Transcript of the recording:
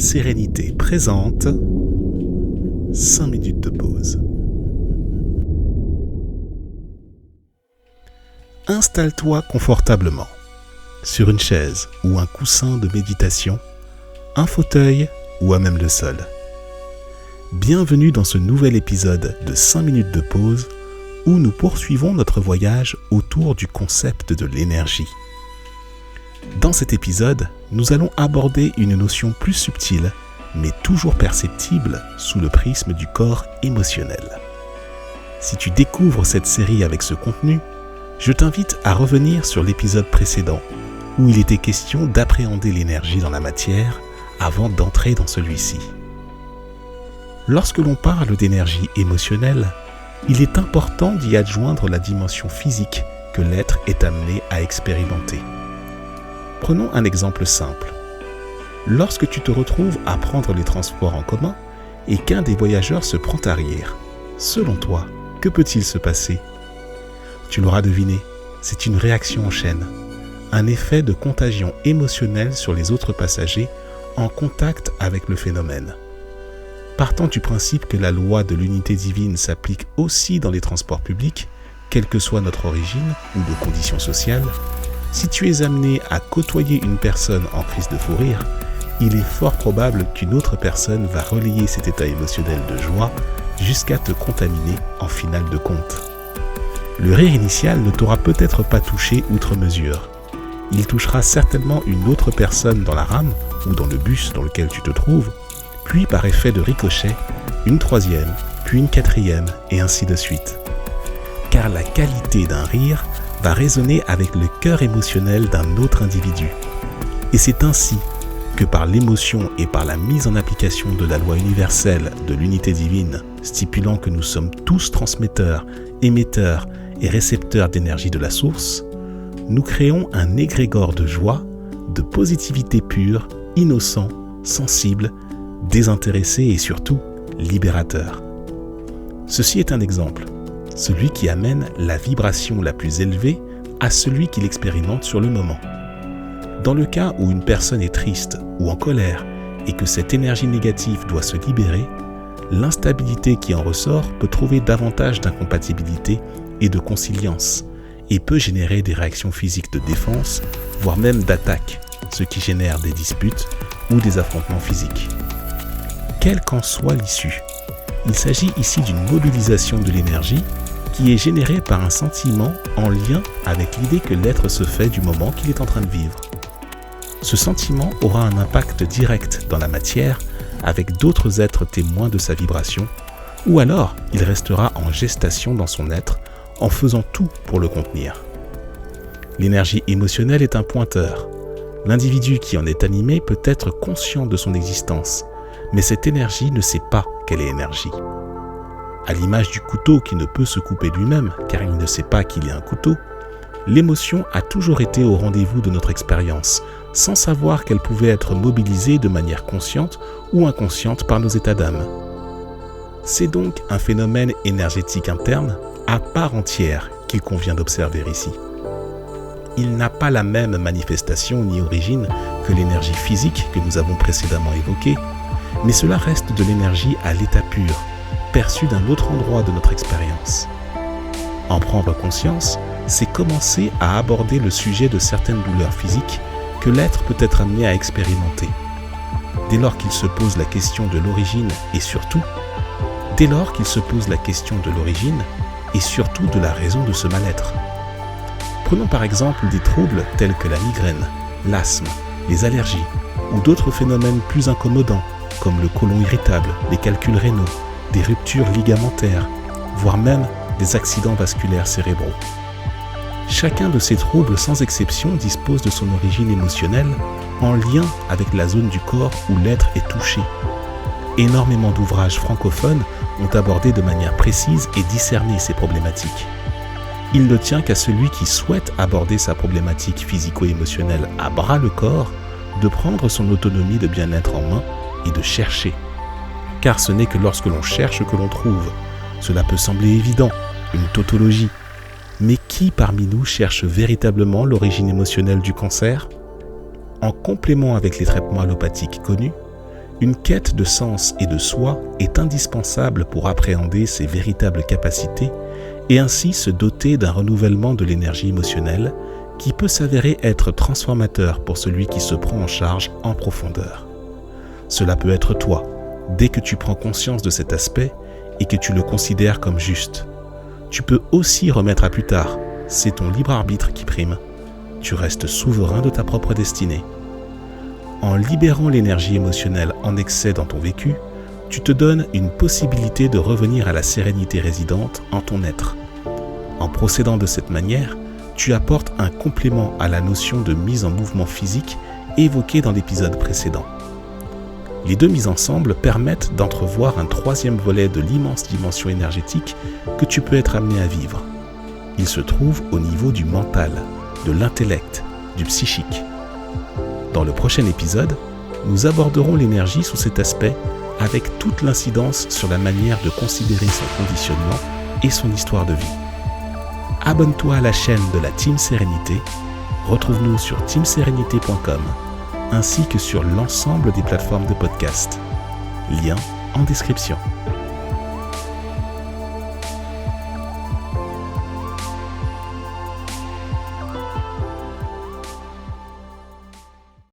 Deep Sérénité présente 5 minutes de pause. Installe-toi confortablement sur une chaise ou un coussin de méditation, un fauteuil ou à même le sol. Bienvenue dans ce nouvel épisode de 5 minutes de pause où nous poursuivons notre voyage autour du concept de l'énergie. Dans cet épisode, nous allons aborder une notion plus subtile, mais toujours perceptible sous le prisme du corps émotionnel. Si tu découvres cette série avec ce contenu, je t'invite à revenir sur l'épisode précédent, où il était question d'appréhender l'énergie dans la matière avant d'entrer dans celui-ci. Lorsque l'on parle d'énergie émotionnelle, il est important d'y adjoindre la dimension physique que l'être est amené à expérimenter. Prenons un exemple simple. Lorsque tu te retrouves à prendre les transports en commun et qu'un des voyageurs se prend à rire, selon toi, que peut-il se passer ? Tu l'auras deviné, c'est une réaction en chaîne, un effet de contagion émotionnelle sur les autres passagers en contact avec le phénomène. Partant du principe que la loi de l'unité divine s'applique aussi dans les transports publics, quelle que soit notre origine ou nos conditions sociales, si tu es amené à côtoyer une personne en crise de fou rire, il est fort probable qu'une autre personne va relayer cet état émotionnel de joie jusqu'à te contaminer en finale de compte. Le rire initial ne t'aura peut-être pas touché outre mesure. Il touchera certainement une autre personne dans la rame ou dans le bus dans lequel tu te trouves, puis par effet de ricochet, une troisième, puis une quatrième, et ainsi de suite. Car la qualité d'un rire va résonner avec le cœur émotionnel d'un autre individu. Et c'est ainsi que par l'émotion et par la mise en application de la loi universelle de l'unité divine, stipulant que nous sommes tous transmetteurs, émetteurs et récepteurs d'énergie de la source, nous créons un égrégore de joie, de positivité pure, innocent, sensible, désintéressé et surtout libérateur. Ceci est un exemple. Celui qui amène la vibration la plus élevée à celui qui l'expérimente sur le moment. Dans le cas où une personne est triste ou en colère et que cette énergie négative doit se libérer, l'instabilité qui en ressort peut trouver davantage d'incompatibilité et de consilience et peut générer des réactions physiques de défense, voire même d'attaque, ce qui génère des disputes ou des affrontements physiques. Quelle qu'en soit l'issue, il s'agit ici d'une mobilisation de l'énergie qui est générée par un sentiment en lien avec l'idée que l'être se fait du moment qu'il est en train de vivre. Ce sentiment aura un impact direct dans la matière avec d'autres êtres témoins de sa vibration, ou alors il restera en gestation dans son être en faisant tout pour le contenir. L'énergie émotionnelle est un pointeur. L'individu qui en est animé peut être conscient de son existence, mais cette énergie ne sait pas qu'elle est énergie. À l'image du couteau qui ne peut se couper lui-même car il ne sait pas qu'il est un couteau, l'émotion a toujours été au rendez-vous de notre expérience, sans savoir qu'elle pouvait être mobilisée de manière consciente ou inconsciente par nos états d'âme. C'est donc un phénomène énergétique interne à part entière qu'il convient d'observer ici. Il n'a pas la même manifestation ni origine que l'énergie physique que nous avons précédemment évoquée, mais cela reste de l'énergie à l'état pur, perçue d'un autre endroit de notre expérience. En prendre conscience, c'est commencer à aborder le sujet de certaines douleurs physiques que l'être peut être amené à expérimenter. Dès lors qu'il se pose la question de l'origine et surtout de la raison de ce mal-être. Prenons par exemple des troubles tels que la migraine, l'asthme, les allergies ou d'autres phénomènes plus incommodants comme le côlon irritable, les calculs rénaux, des ruptures ligamentaires, voire même des accidents vasculaires cérébraux. Chacun de ces troubles sans exception dispose de son origine émotionnelle en lien avec la zone du corps où l'être est touché. Énormément d'ouvrages francophones ont abordé de manière précise et discerné ces problématiques. Il ne tient qu'à celui qui souhaite aborder sa problématique physico-émotionnelle à bras le corps de prendre son autonomie de bien-être en main et de chercher. Car ce n'est que lorsque l'on cherche que l'on trouve. Cela peut sembler évident, une tautologie. Mais qui parmi nous cherche véritablement l'origine émotionnelle du cancer ? En complément avec les traitements allopathiques connus, Une quête de sens et de soi est indispensable pour appréhender ses véritables capacités et ainsi se doter d'un renouvellement de l'énergie émotionnelle qui peut s'avérer être transformateur pour celui qui se prend en charge en profondeur. Cela peut être toi, dès que tu prends conscience de cet aspect et que tu le considères comme juste. Tu peux aussi remettre à plus tard, c'est ton libre arbitre qui prime. Tu restes souverain de ta propre destinée. En libérant l'énergie émotionnelle en excès dans ton vécu, tu te donnes une possibilité de revenir à la sérénité résidente en ton être. En procédant de cette manière, tu apportes un complément à la notion de mise en mouvement physique évoquée dans l'épisode précédent. Les deux mises ensemble permettent d'entrevoir un troisième volet de l'immense dimension énergétique que tu peux être amené à vivre. Il se trouve au niveau du mental, de l'intellect, du psychique. Dans le prochain épisode, nous aborderons l'énergie sous cet aspect avec toute l'incidence sur la manière de considérer son conditionnement et son histoire de vie. Abonne-toi à la chaîne de la Team Sérénité, retrouve-nous sur teamserenité.com ainsi que sur l'ensemble des plateformes de podcast. Lien en description.